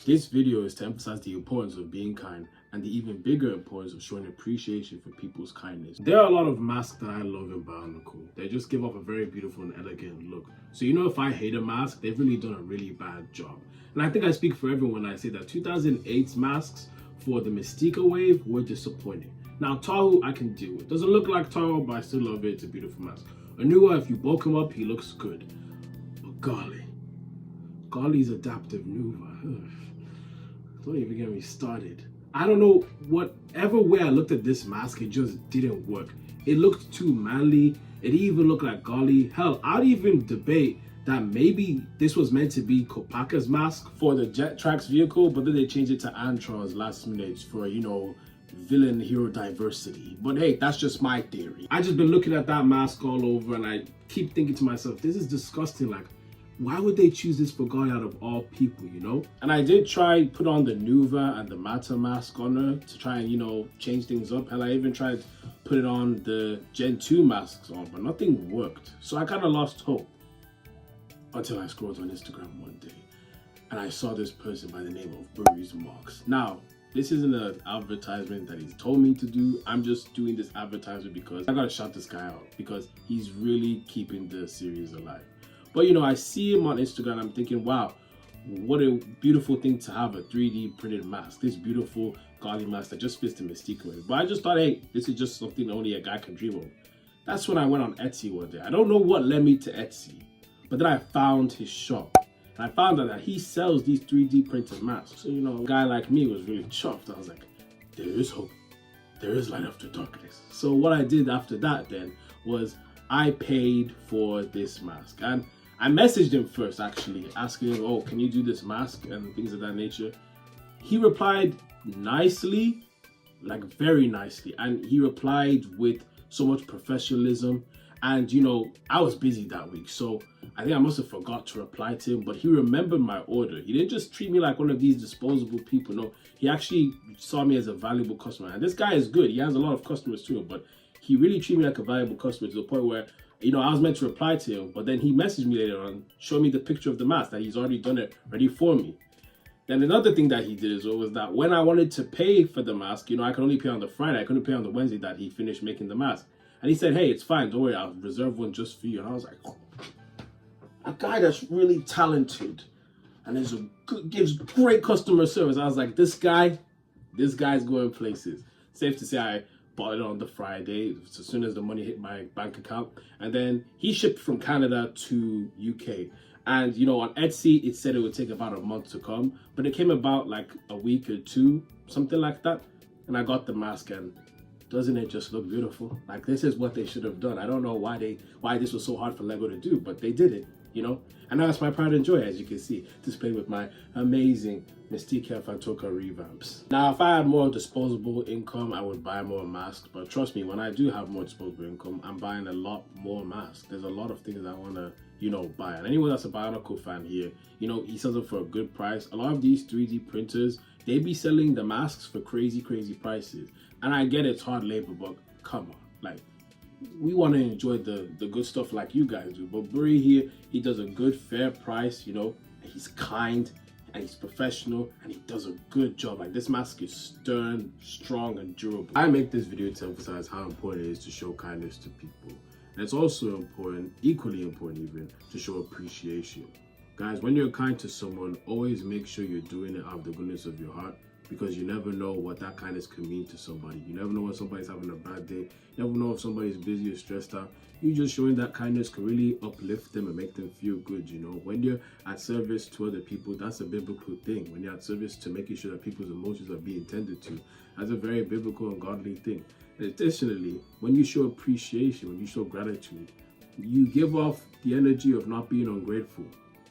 This video is to emphasize the importance of being kind and the even bigger importance of showing appreciation for people's kindness. There are a lot of masks that I love in Bionicle. They just give off a very beautiful and elegant look. So you know, if I hate a mask, they've really done a really bad job. And I think I speak for everyone when I say that 2008's masks for the Mystica wave were disappointing. Now Tahu I can deal with. Doesn't look like Tahu, but I still love it. It's a beautiful mask. Anua, if you bulk him up, he looks good. But Golly's adaptive Nuva. Don't even get me started. I don't know, whatever way I looked at this mask, it just didn't work. It looked too manly. It even looked like Golly. Hell, I'd even debate that maybe this was meant to be Kopaka's mask for the Jet Tracks vehicle, but then they changed it to Antron's last minute for, you know, villain hero diversity. But hey, that's just my theory. I just been looking at that mask all over and I keep thinking to myself, this is disgusting. Like, why would they choose this for Golly out of all people, you know? And I did try put on the Nuva and the Mata mask on her to try and, you know, change things up. And I even tried put it on the Gen 2 masks on, but nothing worked. So I kind of lost hope until I scrolled on Instagram one day and I saw this person by the name of Burry's Marks. Now, this isn't an advertisement that he's told me to do. I'm just doing this advertisement because I gotta shout this guy out because he's really keeping the series alive. But you know, I see him on Instagram, I'm thinking, wow, what a beautiful thing to have a 3D printed mask. This beautiful Golly mask that just fits the Mystique way. But I just thought, hey, this is just something only a guy can dream of. That's when I went on Etsy one day. I don't know what led me to Etsy, but then I found his shop. And I found out that he sells these 3D printed masks. So, you know, a guy like me was really chuffed. I was like, there is hope. There is light after darkness. So what I did after that then was I paid for this mask. And I messaged him first, actually, asking him, oh, can you do this mask and things of that nature? He replied nicely, like very nicely. And he replied with so much professionalism. And, you know, I was busy that week. So I think I must have forgot to reply to him. But he remembered my order. He didn't just treat me like one of these disposable people. No, he actually saw me as a valuable customer. And this guy is good. He has a lot of customers too. But he really treated me like a valuable customer to the point where, you know, I was meant to reply to him, but then he messaged me later on, showed me the picture of the mask that he's already done it ready for me. Then another thing that he did as well was that when I wanted to pay for the mask, you know, I could only pay on the Friday. I couldn't pay on the Wednesday that he finished making the mask. And he said, hey, it's fine. Don't worry. I'll reserve one just for you. And I was like, oh, a guy that's really talented and gives great customer service. I was like, this guy's going places. Safe to say I bought it on the Friday as soon as the money hit my bank account, and then he shipped from Canada to UK. And you know, on Etsy it said it would take about a month to come, but it came about like a week or two, something like that. And I got the mask, and doesn't it just look beautiful? Like, this is what they should have done. I don't know why this was so hard for Lego to do, but they did it, you know. And now it's my pride and joy, as you can see, displayed with my amazing Mystique Fantoka revamps. Now, if I had more disposable income, I would buy more masks. But trust me, when I do have more disposable income, I'm buying a lot more masks. There's a lot of things I want to, you know, buy. And anyone that's a Bionicle fan here, you know, he sells them for a good price. A lot of these 3D printers, they be selling the masks for crazy, crazy prices. And I get it's hard labor, but come on, like, we want to enjoy the good stuff like you guys do. But Buri here, he does a good, fair price, you know, and he's kind, and he's professional, and he does a good job. Like, this mask is stern, strong, and durable. I make this video to emphasize how important it is to show kindness to people. And it's also important, equally important even, to show appreciation. Guys, when you're kind to someone, always make sure you're doing it out of the goodness of your heart, because you never know what that kindness could mean to somebody. You never know when somebody's having a bad day. You never know if somebody's busy or stressed out. You just showing that kindness can really uplift them and make them feel good, you know. When you're at service to other people, that's a biblical thing. When you're at service to making sure that people's emotions are being tended to, that's a very biblical and godly thing. And additionally, when you show appreciation, when you show gratitude, you give off the energy of not being ungrateful.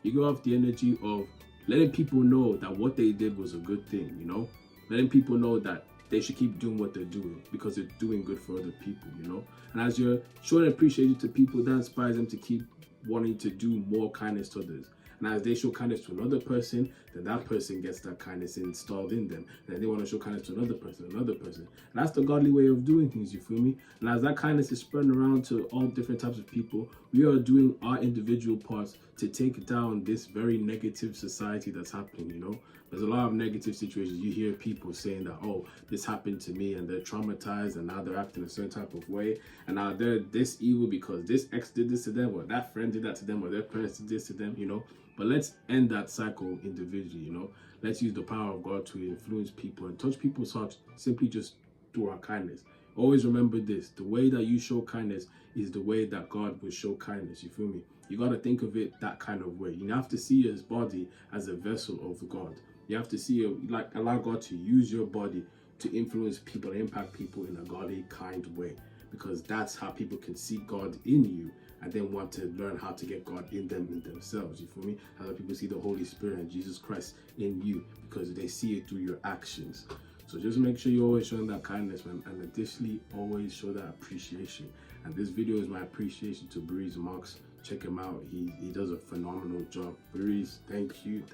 You give off the energy of letting people know that what they did was a good thing, you know? Letting people know that they should keep doing what they're doing because they're doing good for other people, you know? And as you're showing appreciation to people, that inspires them to keep wanting to do more kindness to others. And as they show kindness to another person, then that person gets that kindness installed in them. And then they want to show kindness to another person, another person. And that's the godly way of doing things, you feel me? And as that kindness is spreading around to all different types of people, we are doing our individual parts to take down this very negative society that's happening, you know? There's a lot of negative situations. You hear people saying that, oh, this happened to me, and they're traumatized, and now they're acting a certain type of way, and now they're this evil because this ex did this to them, or that friend did that to them, or their parents did this to them, you know? But let's end that cycle individually, you know? Let's use the power of God to influence people and touch people's hearts simply just through our kindness. Always remember this: the way that you show kindness is the way that God will show kindness. You feel me? You got to think of it that kind of way. You have to see his body as a vessel of God. You have to see it, like, allow God to use your body to influence people, impact people in a godly, kind way, because that's how people can see God in you and then want to learn how to get God in them, in themselves. You feel me? How people see the Holy Spirit and Jesus Christ in you because they see it through your actions. So just make sure you're always showing that kindness, man, and additionally always show that appreciation. And this video is my appreciation to Breeze Marks. Check him out. He does a phenomenal job. Breeze, thank you.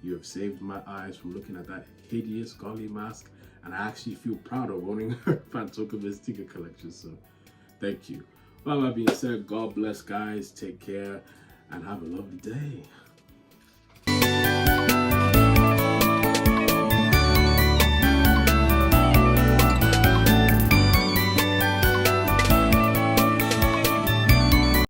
You have saved my eyes from looking at that hideous golly mask, and I actually feel proud of owning her Fantoka sticker collection. So thank you. Well, that being said, God bless, guys. Take care and have a lovely day.